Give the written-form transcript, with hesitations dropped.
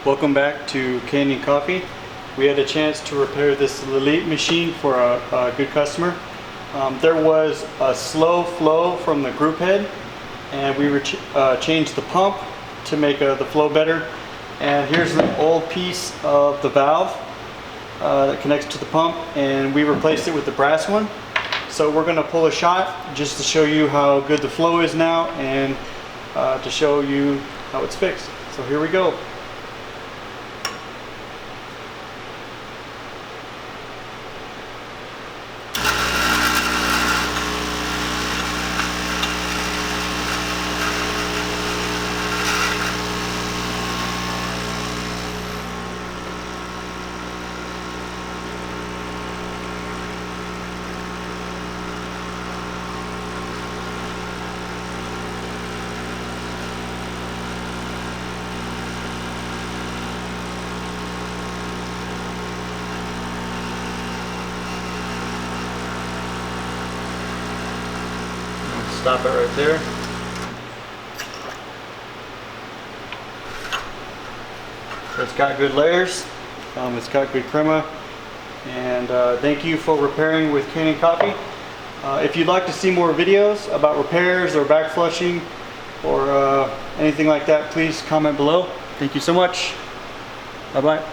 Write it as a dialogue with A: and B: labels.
A: Welcome back to Kanen Coffee. We had a chance to repair this Lelit machine for a good customer. There was a slow flow from the group head, and we changed the pump to make the flow better. And here's an old piece of the valve that connects to the pump, and we replaced it with the brass one. So we're going to pull a shot just to show you how good the flow is now, and to show you how it's fixed. So here we go. Stop it right there. So it's got good layers, it's got good crema, and thank you for repairing with Kanen Coffee. If you'd like to see more videos about repairs or back flushing or anything like that, please comment below. Thank you so much. Bye bye.